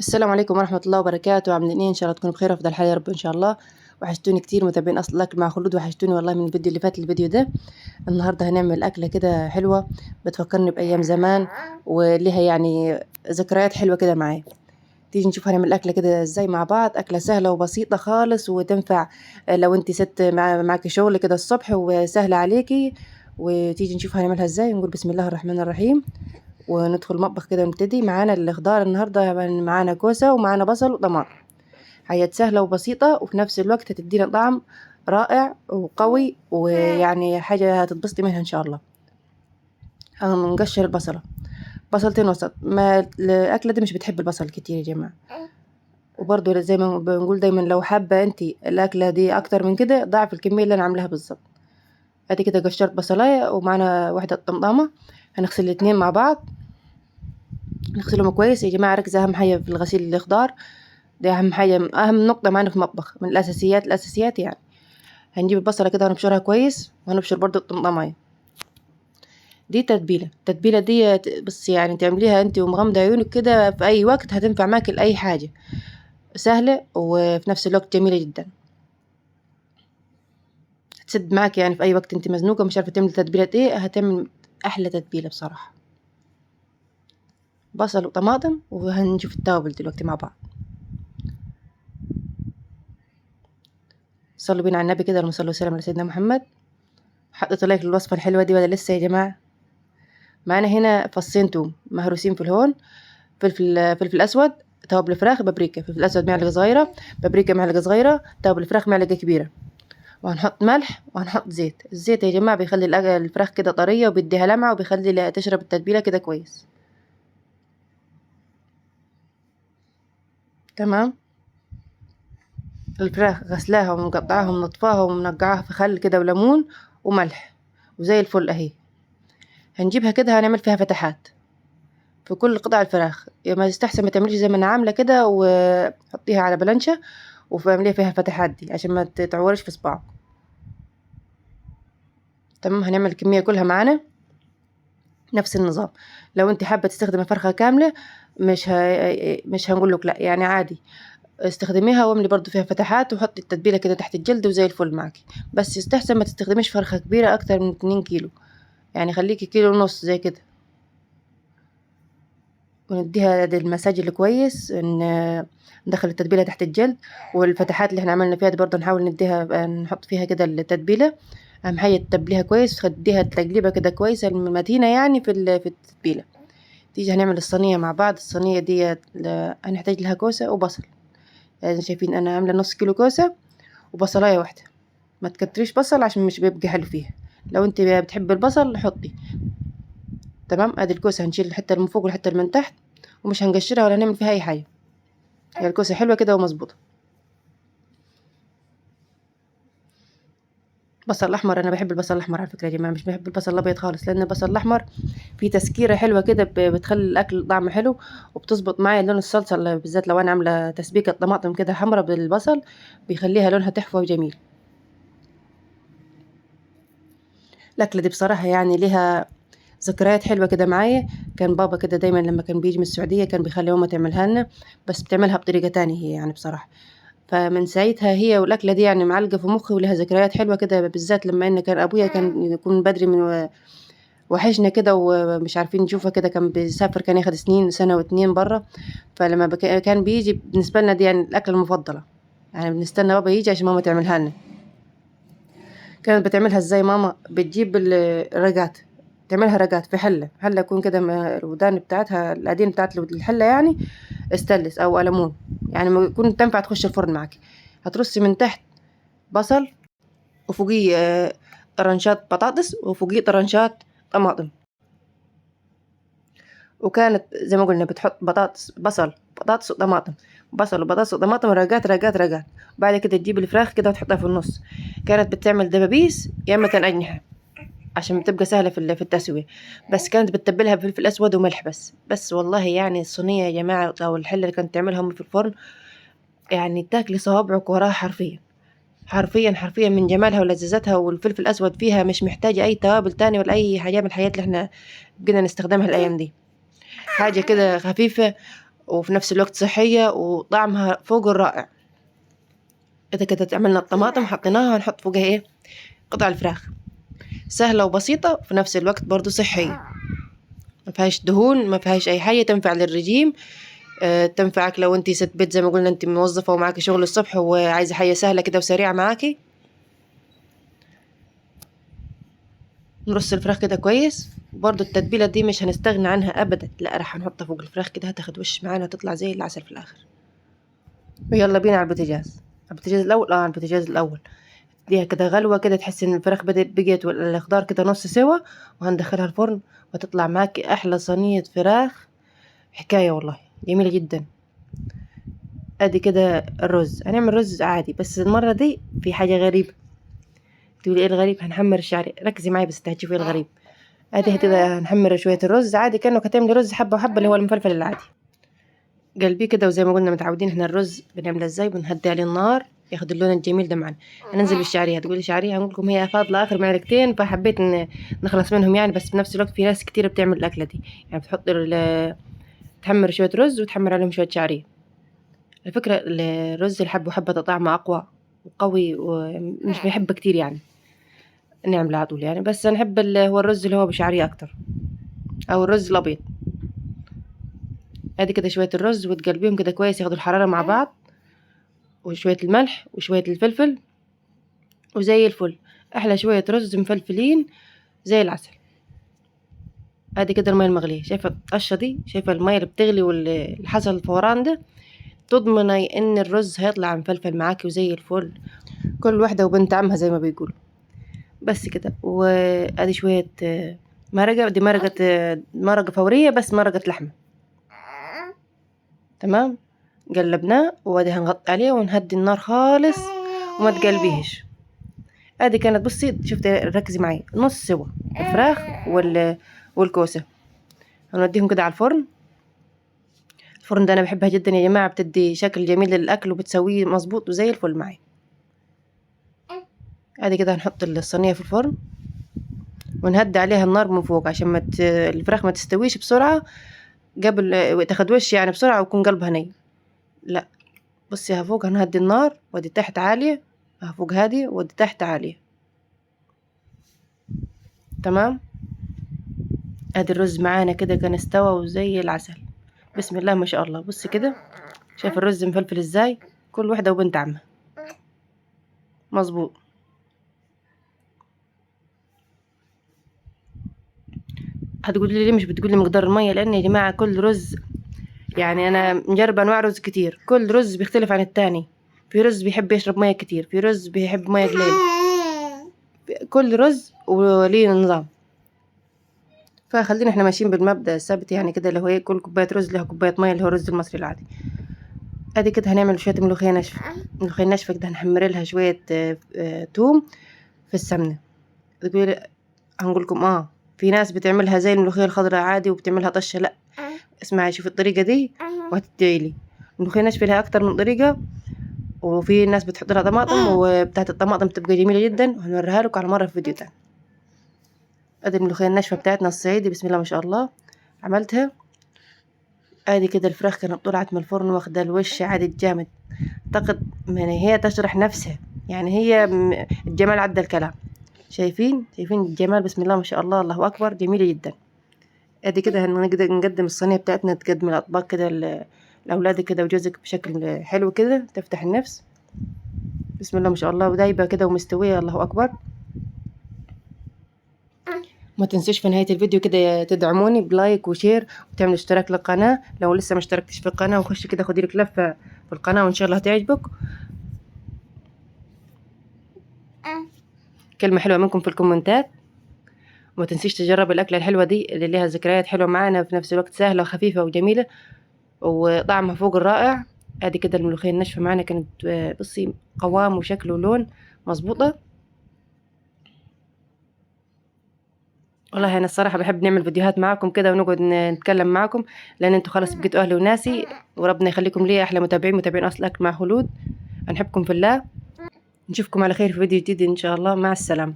السلام عليكم ورحمة الله وبركاته. عاملين ايه؟ ان شاء الله تكونوا بخير وافضل حال يا رب ان شاء الله. وحشتوني كتير متابعين اصل الاكل مع خلود، وحشتوني والله من الفيديو اللي فات للفيديو ده. النهارده هنعمل اكله كده حلوه بتفكرني بايام زمان، وليها يعني ذكريات حلوه كده معايا. تيجي نشوف هنعمل اكله كده ازاي مع بعض. اكله سهله وبسيطه خالص وتنفع لو انت ست معاكي شغل كده الصبح وسهله عليكي. وتيجي نشوف هنعملها ازاي. نقول بسم الله الرحمن الرحيم وندخل المطبخ كده ونبتدي. معانا الخضار النهارده، معانا كوسه ومعانا بصل وطماطم. حاجات سهلة وبسيطة وفي نفس الوقت هتدينا طعم رائع وقوي، ويعني حاجة هتتبسطي منها إن شاء الله. هنقشر البصلة بصلتين وسط. ما الأكلة دي مش بتحب البصل كتير يا جماعة. وبرضه زي ما بنقول دايما، لو حابة انتي الأكلة دي أكتر من كده ضعف الكمية اللي أنا عاملاها بالظبط. ادي كده قشرت بصلاية ومعانا واحدة طماطمة. هنغسل الاتنين مع بعض، نغسلهم كويس يا جماعة. ركز أهم حاجة في الغسيل الخضار، دي أهم حاجة، أهم نقطة معانا في المطبخ، من الأساسيات يعني. هنجيب البصلة كده ونبشرها كويس، وهنبشر برضو الطماطماية. دي التتبيلة دي بس يعني تعمليها انت ومغمضة عيونك كده في أي وقت، هتنفع معاكي لأي حاجة. سهلة وفي نفس الوقت جميلة جدا، هتسد معاكي يعني في أي وقت انت مزنوقة مش عارفة تعملي تتبيلة ايه، هتعمل أحلى تتبيلة بصراحة. بصل وطماطم، وهنشوف التوابل دلوقتي مع بعض. صلوا بينا على النبي كده، اللهم صل وسلم على سيدنا محمد. حطيت لايك للوصفة الحلوة دي ولا لسه يا جماعة؟ معانا هنا فصين توم مهروسين في الهون، فلفل اسود، توابل فراخ، بابريكا. فلفل اسود معلقه صغيره، بابريكا معلقه صغيره، توابل فراخ معلقه كبيره. وهنحط ملح وهنحط زيت. الزيت يا جماعه بيخلي الفراخ كده طريه وبيديها لمعه وبيخلي تشرب التتبيله كده كويس. تمام. الفراخ غسلاها ومقطعاها ومنطفاها ومنقعاها في خل كده وليمون وملح وزي الفل اهي. هنجيبها كده هنعمل فيها فتحات في كل قطع الفراخ. يا ما يستحسن ما تعمليش زي ما انا عامله كده وحطيها على بلانشه وعمليها فيها الفتحات دي عشان ما تتعورش في صباعك. تمام. هنعمل الكميه كلها معانا نفس النظام. لو انت حابه تستخدمي فرخه كامله مش هنقول لك لا، يعني عادي استخدميها واعملي برضو فيها فتحات وحطي التتبيله كده تحت الجلد وزي الفل معاكي. بس يستحسن ما تستخدميش فرخه كبيره اكتر من 2 كيلو، يعني خليكي كيلو ونص زي كده. ونديها المساج اللي كويس، ندخل التتبيله تحت الجلد. والفتحات اللي احنا عملنا فيها دي برضه نحاول نديها، نحط فيها كده التتبيله. اهم حاجه تتبليها كويس وتديها تقليبه كده كويسه المتينه يعني في التتبيله. تيجي هنعمل الصينيه مع بعض. الصينيه دي هنحتاج لها كوسه وبصل. يعني شايفين انا عامله نص كيلو كوسه وبصلايه واحده. ما تكتريش بصل عشان مش بيبقى حلو فيها. لو انت بتحب البصل حطي. تمام. ادي الكوسه هنشيل الحته اللي من فوق والحته اللي من تحت، ومش هنقشرها ولا هنعمل فيها اي حاجه. هي الكوسه حلوه كده ومظبوطه. بصل احمر، انا بحب البصل الاحمر على فكره يا جماعه، مش بحب البصل الابيض خالص، لان البصل الاحمر فيه تسكيره حلوه كده بتخلي الاكل طعمه حلو، وبتظبط معايا لون الصلصه بالذات لو انا عامله تسبيكه طماطم كده حمرا بالبصل، بيخليها لونها تحفه وجميل. الاكله دي بصراحه يعني ليها ذكريات حلوه كده معايا. كان بابا كده دايما لما كان بيجي من السعوديه كان بيخلي ماما تعملها لنا، بس بتعملها بطريقه تانية هي يعني بصراحه. فمن ساعتها هي والأكلة دي يعني معلقة في مخي ولها ذكريات حلوة كده، بالذات لما إن كان أبويا كان يكون بدري من وحشنا كده ومش عارفين نشوفه كده، كان بيسافر، كان ياخد سنة واتنين برا. فلما كان بيجي بالنسبة لنا دي يعني الأكلة المفضلة، يعني بنستنى بابا يجي عشان ماما تعملها لنا. كانت بتعملها ازاي ماما؟ بتجيب الرقات، تعملها رقات في حلة يكون كده الودان بتاعتها القديم بتاعت الحلة يعني استانلس أو ألمون، يعني ما يكون تنفع تخش الفرن معاكي. هترصي من تحت بصل، وفوقيه طرنشات بطاطس، وفوقيه طرنشات طماطم. وكانت زي ما قلنا بتحط بطاطس وطماطم، بصل وبطاطس وطماطم، رقات رقات رقات. بعد كده تجيب الفراخ كده وتحطها في النص. كانت بتعمل دبابيس يا اما أجنحة عشان بتبقى سهلة في التسوية. بس كانت بتتبلها بفلفل أسود وملح بس والله يعني الصينية يا جماعة أو الحلة اللي كانت تعملها أمي في الفرن، يعني تاكلي صوابعك وراها حرفيا. حرفيا من جمالها ولذتها، والفلفل الأسود فيها مش محتاجة أي توابل تاني ولا أي حاجات من الحاجات اللي احنا بقينا نستخدمها الأيام دي. حاجة كده خفيفة وفي نفس الوقت صحية وطعمها فوق الرائع. إذا كده عملنا الطماطم حطيناها ونحط فوقها إيه قطع الفراخ. سهلة وبسيطة في نفس الوقت برضو صحية، ما فيهاش دهون، ما فيهاش أي حاجة، تنفع للرجيم. تنفعك لو انتي ست بيت زي ما قلنا، انتي موظفة ومعاكي شغل الصبح وعايزة حاجة سهلة كده وسريعة معاكي. نرص الفراخ كده كويس. برضو التتبيلة دي مش هنستغنى عنها أبدا، لا راح نحطها فوق الفراخ كده هتاخد وش معانا وتطلع زي العسل في الآخر. ويلا بينا على البوتاجاز. البوتاجاز الأول، على البوتاجاز الأول اديها كده غلوة كده، تحس ان الفراخ بقت والخضار كده نص سوا، وهندخلها الفرن وتطلع معاكي أحلى صينية فراخ حكاية والله جميلة جدا. ادي كده الرز، هنعمل رز عادي بس المرة دي في حاجة غريبة. تقولي ايه الغريب؟ هنحمر الشعرية، ركزي معايا بس هتشوفي ايه الغريب. ادي كده هنحمر شوية الرز عادي كأنك هتعملي رز حبة وحبة اللي هو المفلفل العادي قلبي كده. وزي ما قلنا متعودين احنا الرز بنعمله ازاي، بنهدي عليه النار ياخد اللون الجميل ده معنا. هننزل بالشعرية. هتقولي شعرية، هنقول لكم هي فاضلة اخر معلقتين فحبيت ان نخلص منهم يعني، بس في نفس الوقت في ناس كتير بتعمل الاكلة دي، يعني بتحط تحمر شوية رز وتحمر عليهم شوية شعرية. الفكرة الرز الحب وحبة طعمه أقوى وقوي ومش بيحب كتير يعني نعمله على طول يعني، بس نحب هو الرز اللي هو بشعرية أكتر أو الرز الأبيض. ادي كده شوية الرز وتقلبيهم كده كويس ياخدوا الحرارة مع بعض، وشوية الملح وشوية الفلفل وزي الفل. أحلى شوية رز مفلفلين زي العسل. ادي كده المية المغلية، شايفة القشة دي؟ شايفة المية اللي بتغلي واللي حصل الفوران ده؟ تضمني ان الرز هيطلع مفلفل معاكي وزي الفل. كل واحدة وبنت عمها زي ما بيقولوا. بس كده. وادي شوية مرقة، دي مرقة مرقة فورية بس مرقة لحمة. تمام. قلبناه وادي هنغطي عليه ونهدي النار خالص وما تقلبيهش. ادي كانت بصي شفت، ركزي معي، نص سوا الفراخ والكوسة. هنوديهم كده على الفرن. الفرن ده انا بحبها جدا يا جماعة، بتدي شكل جميل للاكل وبتسويه مظبوط وزي الفل معي. ادي كده هنحط الصينية في الفرن ونهدي عليها النار من فوق عشان الفراخ ما تستويش بسرعة قبل تاخد وش يعني بسرعة ويكون قلبها ني. لا بصي فوق هنهدي النار ودي تحت عالية، فوق هادي ودي تحت عالية. تمام. ادي الرز معانا كده كان استوى وزي العسل، بسم الله ما شاء الله. بصي كده، شايف الرز مفلفل ازاي؟ كل واحدة وبنت عمها مظبوط. هتقولي لي ليه مش بتقولي مقدار المية؟ لان يا جماعة كل رز يعني انا مجربه انواع رز كتير، كل رز بيختلف عن التاني. في رز بيحب يشرب ميه كتير، في رز بيحب ميه قليل، كل رز وليه نظام. فخلينا احنا ماشيين بالمبدأ الثابت يعني كده، اللي هو ايه، كل كوبايه رز لها كوبايه ميه، اللي هو الرز المصري العادي. ادي كده هنعمل شويه ملوخيه ناشفه. الملوخيه الناشفه كده هنحمر لها شويه توم في السمنه. تقولي هنقول لكم في ناس بتعملها زي الملوخيه الخضراء عادي وبتعملها طشه، لا اسمعي شوفي الطريقه دي وهتدعي لي. الملوخيه الناشفه لها اكتر من طريقه، وفي ناس بتحط لها طماطم وبتاعت الطماطم بتبقى جميله جدا، وهنوريها لكم على مره في فيديو تاني. ادي الملوخيه الناشفه بتاعتنا الصعيدي، بسم الله ما شاء الله عملتها. ادي كده الفراخ كانت طلعت من الفرن واخده الوش عادي جامد، اعتقد يعني هي تشرح نفسها يعني، هي الجمال عدى الكلام. شايفين الجمال؟ بسم الله ما شاء الله، الله اكبر، جميله جدا. ادي كده هنقدر نقدم الصينيه بتاعتنا، تقدم الاطباق كده لاولادك كده وجوزك بشكل حلو كده تفتح النفس. بسم الله ما شاء الله، ودايبه كده ومستويه، الله اكبر. ما تنسوش في نهايه الفيديو كده تدعموني بلايك وشير وتعملوا اشتراك للقناه لو لسه ما اشتركتش في القناه، وخش كده خدي لك لفه في القناه وان شاء الله هتعجبك. كلمه حلوه منكم في الكومنتات. وما تنسيش تجرب الاكله الحلوه دي اللي ليها ذكريات حلوه معانا، وفي نفس الوقت سهله وخفيفه وجميله وطعمها فوق الرائع. ادي كده الملوخيه الناشفه معانا كانت بصي قوام وشكل ولون مظبوطه. والله انا الصراحه بحب نعمل فيديوهات معاكم كده ونقعد نتكلم معاكم، لان انتوا خلاص بقيتوا اهلي وناسي، وربنا يخليكم لي احلى متابعين اصل اكل مع خلود. نحبكم في الله. نشوفكم على خير في فيديو جديد ان شاء الله. مع السلامه.